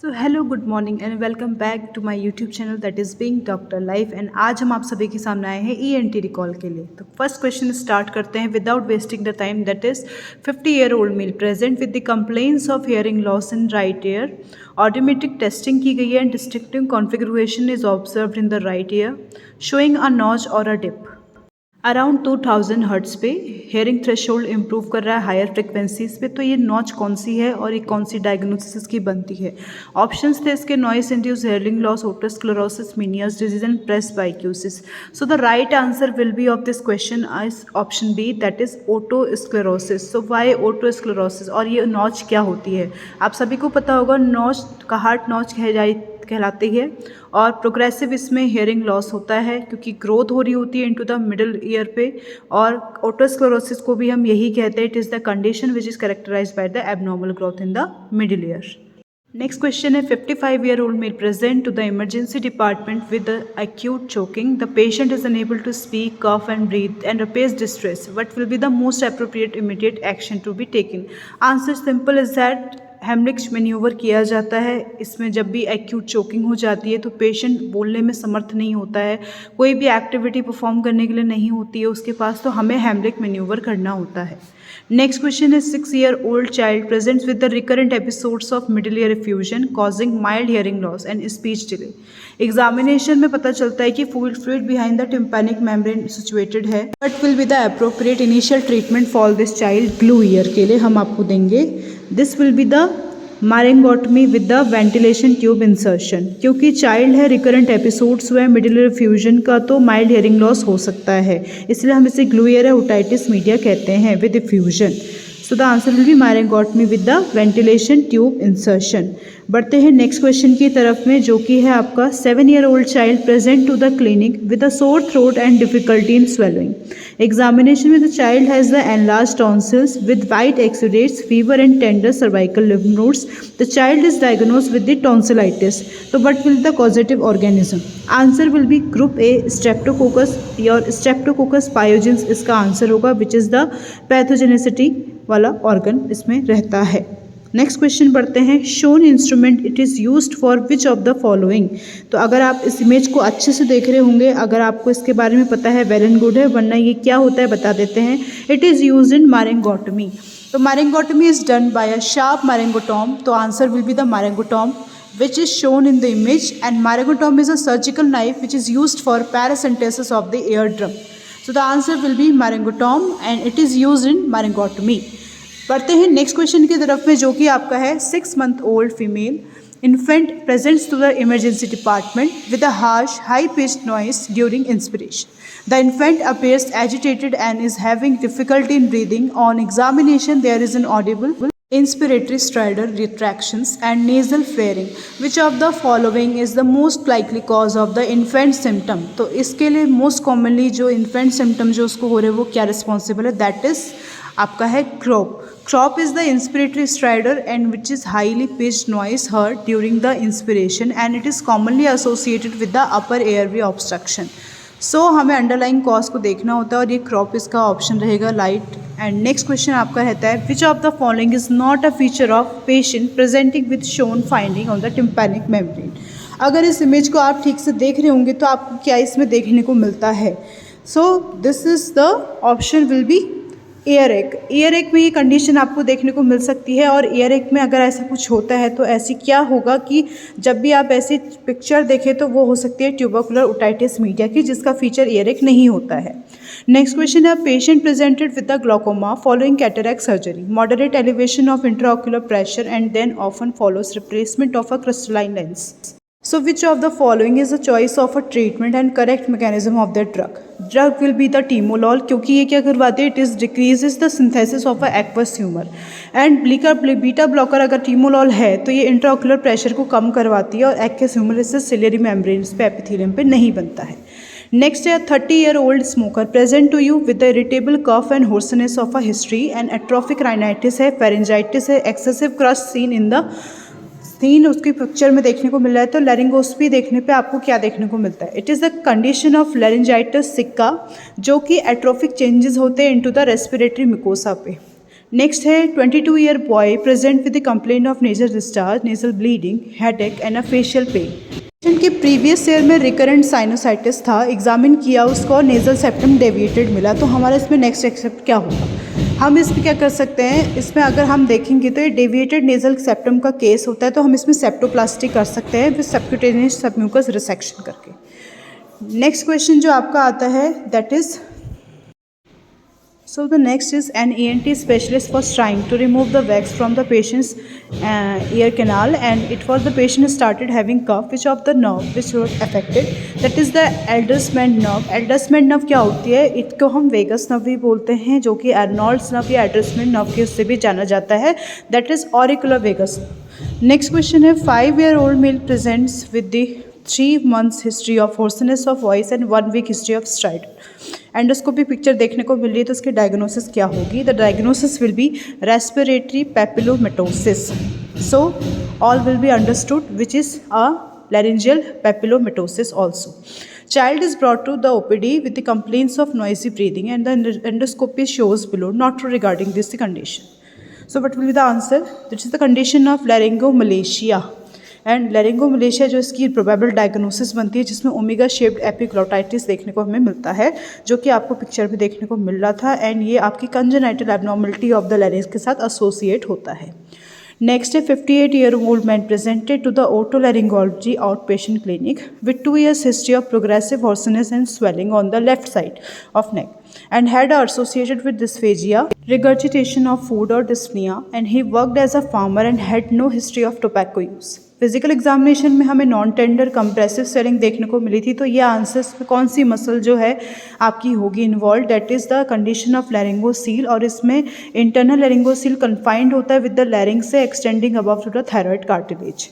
So hello good morning and welcome back to my YouTube channel that is being doctor life. And आज हम आप सभी के सामने आए हैं ईएनटी रिकॉल के लिए। तो फर्स्ट क्वेश्चन स्टार्ट करते हैं without wasting the time. That is 50-year-old male present with the complaints of hearing loss in right ear. Automatic testing की गई है and distinctive configuration is observed in the right ear showing a notch और a dip around 2000 hertz पे। Hearing threshold improve कर रहा है higher frequencies पे। तो ये नॉच कौन सी है और ये कौन सी डायग्नोसिस इसकी बनती है? ऑप्शंस थे इसके noise induced hearing loss, otosclerosis, Meniere's disease and presbycusis. So the right answer will be of this question is option B, that is otosclerosis. So why otosclerosis और ये नॉच क्या होती है? आप सभी को पता होगा नॉच का हार्ट नॉच कहलाती है और प्रोग्रेसिव इसमें हियरिंग लॉस होता है क्योंकि ग्रोथ हो रही होती है इनटू द मिडिल ईयर पे। और ओटोस्क्लेरोसिस को भी हम यही कहते हैं, it is the condition which is characterised by the abnormal growth in the middle ear. Next question है 55-year-old male present to the emergency department with the acute choking. The patient is unable to speak, cough and breathe and appears distress. What will be the most appropriate immediate action to be taken? Answer simple is that Heimlich's manoeuvre किया जाता है। इसमें जब भी acute choking हो जाती है तो पेशेंट बोलने में समर्थ नहीं होता है, कोई भी एक्टिविटी परफॉर्म करने के लिए नहीं होती है उसके पास, तो हमें हेमलिक मैन्यूवर करना होता है। नेक्स्ट क्वेश्चन है 6-year-old child presents with the recurrent episodes of middle ear effusion causing mild hearing loss and speech delay. Examination में पता चलता है कि fluid behind the tympanic membrane situated है। What will be the appropriate initial treatment for this child? Glue ear के लिए हम आपको देंगे। This will be the myringotomy with the ventilation tube insertion. क्योंकि चाइल्ड है, रिकरेंट एपिसोड्स हुए middle ear fusion का, तो माइल्ड हियरिंग लॉस हो सकता है, इसलिए हम इसे ग्लू ईयर ओटाइटिस मीडिया कहते हैं with fusion. So the answer will be myringotomy with the ventilation tube insertion. बढ़ते हैं नेक्स्ट क्वेश्चन की तरफ में, जो कि है आपका 7-year-old child present to the clinic with a sore throat and difficulty in swallowing. Examination में the child has the enlarge tonsils with white exudates, fever and tender cervical lymph nodes. The child is diagnosed with the tonsillitis. तो what will the causative organism? Answer will be group A streptococcus और streptococcus pyogenes इसका आंसर होगा, which is the pathogenicity वाला organ इसमें रहता है। Next question बढ़ते हैं। Shown instrument it is used for which of the following. तो अगर आप इस इमेज को अच्छे से देख रहे होंगे, अगर आपको इसके बारे में पता है वेल एंड गुड है, वरना ये क्या होता है बता देते हैं। It is used in myringotomy. तो myringotomy is done by a sharp myringotome. तो answer will be the myringotome which is shown in the image, and marengotom is a surgical knife which is used for paracentesis of the eardrum. So the answer will be marengotom and it is used in marengotomy. बढ़ते हैं next question की तरफ में, जो कि आपका है 6-month-old female infant presents to the emergency department with a harsh high-pitched noise during inspiration. The infant appears agitated and is having difficulty in breathing. On examination there is an audible inspiratory stridor retractions and nasal flaring. Which of the following is the most likely cause of the infant symptom? तो इसके लिए most commonly जो infant symptom जो उसको हो रहे हैं वो क्या रिस्पॉन्सिबल है? दैट इज आपका है croup. Croup is the inspiratory stridor and which is highly pitched noise heard during the inspiration and it is commonly associated with the upper airway obstruction. So हमें अंडरलाइन कॉज को देखना होता है और ये crop इसका ऑप्शन रहेगा light. And next question आपका रहता है which of the following is not a feature of patient presenting with shown finding on the tympanic membrane. अगर इस इमेज को आप ठीक से देख रहे होंगे तो आपको क्या इसमें देखने को मिलता है? So this is the option will be year एक। ईयर एक में ये कंडीशन आपको देखने को मिल सकती है, और ईयर एक में अगर ऐसा कुछ होता है तो ऐसी क्या होगा कि जब भी आप ऐसी पिक्चर देखें तो वो हो सकती है ट्यूबरकुलर ओटाइटिस मीडिया की, जिसका फीचर ईयर एक नहीं होता है। नेक्स्ट क्वेश्चन है patient presented with the glaucoma following cataract surgery, moderate elevation of intraocular pressure and then often follows replacement of a crystalline lens. So which of the following is the choice of a treatment and correct mechanism of the drug? Drug will be the timolol, क्योंकि ये क्या करवाते हैं? It is decreases the synthesis of a aqueous humor and beta blocker अगर timolol है तो ये इंट्राओक्युलर pressure को कम करवाती है और aqueous humor इससे सिलियरी मेम्ब्रेन्स पे एपिथेलियम पे नहीं बनता है। नेक्स्ट है 30-year-old smoker present to you with irritable cough and hoarseness of a history and atrophic rhinitis है, फेरेंजाइटिस है, excessive crust seen in the scene उसकी पिक्चर में देखने को मिल रहा है। तो लैरिंगोस्कोपी देखने पे आपको क्या देखने को मिलता है? It is the condition of laryngitis सिक्का, जो कि एट्रोफिक चेंजेस होते हैं इनटू द रेस्पिरेटरी मिकोसा पे। नेक्स्ट है 22-year boy present with the complaint of nasal discharge, nasal bleeding, headache and a facial pen. Patient के प्रीवियस ईयर में recurrent sinusitis था, एग्जामिन किया उसको और नेजल सेप्टम डेविएटेड मिला, तो हमारा इसमें नेक्स्ट एक्सेप्ट क्या होगा? हम इसमें क्या कर सकते हैं, इसमें अगर हम देखेंगे तो ये डेविएटेड नेजल सेप्टम का केस होता है, तो हम इसमें सेप्टोप्लास्टी कर सकते हैं विद सबक्यूटेनियस सबम्यूकस रिसेक्शन करके। नेक्स्ट क्वेश्चन जो आपका आता है that is, so the next is an ENT specialist was trying to remove the wax from the patient's ear canal, and it was the patient started having cough, which of the nerve which was affected, that is the Aldersman nerve। Aldersman nerve क्या होती है? इसको हम vagus nerve भी बोलते हैं, जो कि अर्नोल्ड्स नर्व या एडर्समैन नर्व के उससे भी जाना जाता है, that is auricular vagus. Next question है 5-year-old male presents with the 3 months history of hoarseness of voice and 1 week history of stridor। Endoscopy picture देखने को मिल रही है, तो उसकी डायग्नोसिस क्या होगी? The diagnosis will be respiratory papillomatosis. So all will be understood which is a laryngeal papillomatosis also। Child is brought to the OPD with the complaints of noisy breathing, and the endoscopy shows below not true regarding this condition। So what will be the answer? This is the condition of laryngomalacia। And laryngomalacia जो इसकी probable diagnosis बनती है, जिसमें omega shaped epiglottitis देखने को हमें मिलता है, जो कि आपको पिक्चर में देखने को मिल रहा था, एंड ये आपकी congenital abnormality of the larynx के साथ एसोसिएट होता है। नेक्स्ट है 58-year-old man presented to the otolaryngology outpatient clinic with 2 years history of progressive hoarseness and swelling on the left side of neck, and had associated with dysphagia, regurgitation of food or dyspnea, and he worked as a farmer and had no history of tobacco use। Physical examination में हमें non tender compressive swelling देखने को मिली थी, तो ये answers में कौन सी muscle जो है आपकी होगी involve? That is the condition of laryngocele, और इसमें इंटरनल लैरिंगोसील कन्फाइंड होता है विद द लैरिंग से extending above to the thyroid cartilage.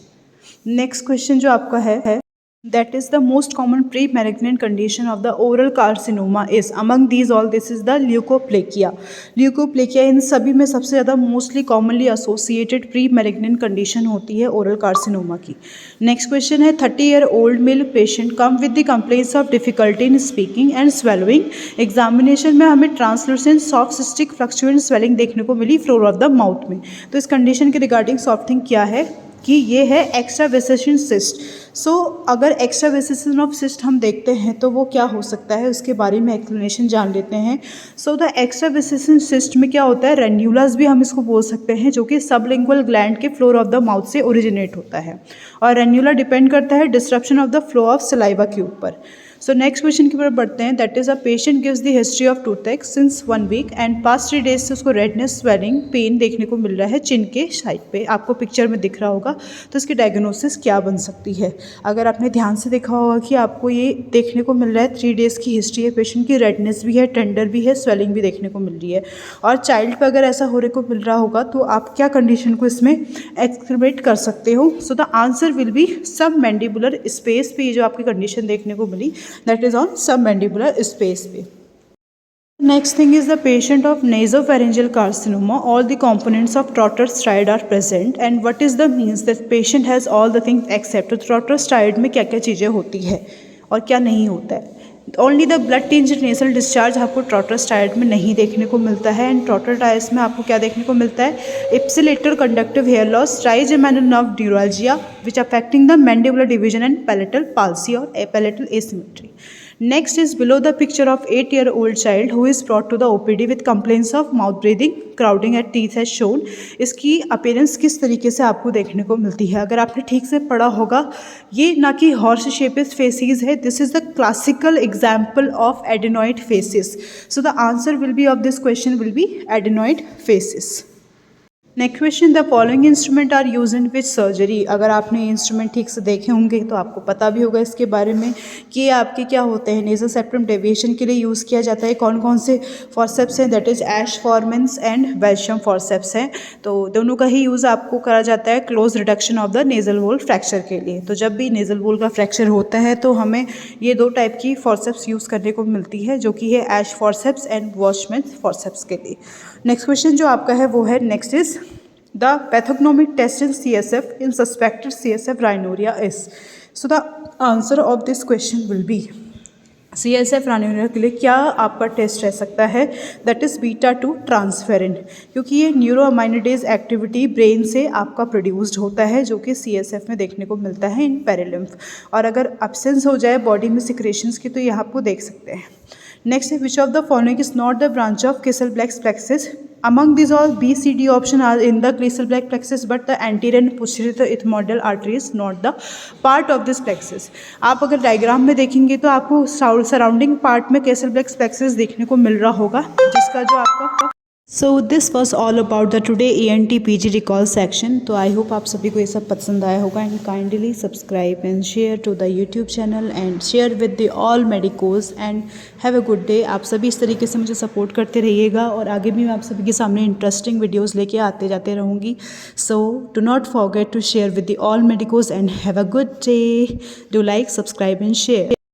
Next question जो आपका है that is the most common pre-malignant condition of the oral carcinoma is, among these all this is the leukoplakia। leukoplakia इन सभी में सबसे ज़्यादा mostly commonly associated pre malignant condition होती है oral carcinoma की। नेक्स्ट क्वेश्चन है 30-year-old male patient come with the complaints of difficulty in speaking and swallowing. Examination में हमें ट्रांसलूसेंट सॉफ्ट सिस्टिक फ्लक्चुएंट स्वेलिंग देखने को मिली फ्लोर ऑफ द माउथ में, तो इस कंडीशन के रिगार्डिंग सॉफ्ट थिंग क्या है कि ये है एक्स्ट्रा वेसेशन सिस्ट। सो अगर एक्स्ट्रा वेसेशन ऑफ सिस्ट हम देखते हैं तो वो क्या हो सकता है, उसके बारे में एक्सप्लेनेशन जान लेते हैं। सो द एक्स्ट्रा वेसेशन सिस्ट में क्या होता है, रेन्यूलास भी हम इसको बोल सकते हैं, जो कि सबलिंगुअल ग्लैंड के फ्लोर ऑफ द माउथ से ओरिजिनेट होता है, और रेन्यूला डिपेंड करता है disruption of the flow of saliva के ऊपर। सो नेक्स्ट क्वेश्चन की तरफ बढ़ते हैं, that is a patient gives the history of toothache since 1 week and past 3 days से उसको रेडनेस, स्वेलिंग, पेन देखने को मिल रहा है चिन के साइड पे, आपको पिक्चर में दिख रहा होगा, तो इसकी डायग्नोसिस क्या बन सकती है? अगर आपने ध्यान से देखा होगा कि आपको ये देखने को मिल रहा है 3 days की हिस्ट्री है, पेशेंट की रेडनेस भी है, टेंडर भी है, स्वेलिंग भी देखने को मिल रही है, और चाइल्ड पर अगर ऐसा होने को मिल रहा होगा तो आप क्या कंडीशन को इसमें एक्सक्रिमेट कर सकते हो? सो द आंसर विल बी सब मैंडिबुलर स्पेस पे ये जो आपकी कंडीशन देखने को मिली, that is on submandibular space पे। Next thing is the patient of nasopharyngeal carcinoma, all the components of trotter stride are present, and what is the means that patient has all the things except। तो trotter stride में क्या क्या चीज़ें होती है और क्या नहीं होता है? Only the blood tinged nasal discharge आपको ट्रॉटर स्टाइड में नहीं देखने को मिलता है, एंड ट्रॉटर टाइस में आपको क्या देखने को मिलता है? Ipsilateral conductive hair loss, trigeminal nerve neuralgia which affecting the mandibular division and palatal palsy और palatal asymmetry. Next is below the picture of 8-year-old child who is brought to the OPD with complaints of mouth breathing, crowding at teeth as shown। इसकी appearance किस तरीके से आपको देखने को मिलती है? अगर आपने ठीक से पढ़ा होगा, ये ना कि हॉर्स शेपेड फेसिस है, this is the classical example of adenoid facies. So the answer will be of this question will be adenoid facies. Next question, the following instrument are use in which surgery. अगर आपने instrument ठीक से देखे होंगे तो आपको पता भी होगा इसके बारे में कि ये आपके क्या होते हैं, नेजल सेप्टम डेविएशन के लिए यूज़ किया जाता है। कौन कौन से फॉर्सेप्स हैं? That is Asch forceps and Walsham forceps हैं, तो दोनों का ही यूज़ आपको करा जाता है close reduction of the nasal wall fracture के लिए। तो जब भी नेजल वॉल का फ्रैक्चर होता है तो हमें ये 2 टाइप की फॉर्सेप्स यूज़ करने को मिलती है, जो कि है एश फॉर्सेप्स एंड वॉशमैन फॉर्सेप्स के लिए। नेक्स्ट क्वेश्चन जो आपका है वो है, next is the pathognomic test in CSF in suspected CSF rhinorrhea is। So the answer of this question will be CSF रानियोला के लिए क्या आपका टेस्ट रह सकता है, दैट इज़ बीटा 2 ट्रांसफेरिन, क्योंकि ये न्यूरोमाइनिडेज एक्टिविटी ब्रेन से आपका प्रोड्यूस्ड होता है जो कि CSF में देखने को मिलता है इन पेरिलिम्फ। और अगर एब्सेंस हो जाए बॉडी में सिक्रेशंस की तो ये आपको देख सकते हैं। नेक्स्ट है which of the following is not the branch of Kisselblack's plexus। Among these all B, C, D option are in the Kisselblack plexus, but the anterior and posterior ethmoidal artery is not the part of this plexus। आप अगर diagram में देखेंगे तो आपको surrounding part में Kisselblack's plexus देखने को मिल रहा होगा, जिसका जो आपका so this was all about the today ENT PG recall section. तो आई होप आप सभी को ये सब पसंद आया होगा and kindly subscribe and share to the YouTube channel and share with the all medicos and have a good day. आप सभी इस तरीके से मुझे सपोर्ट करते रहिएगा और आगे भी मैं आप सभी के सामने इंटरेस्टिंग वीडियोज़ लेके आते जाते रहूँगी। So do not forget to share with the all medicos and have a good day. Do like, subscribe and share.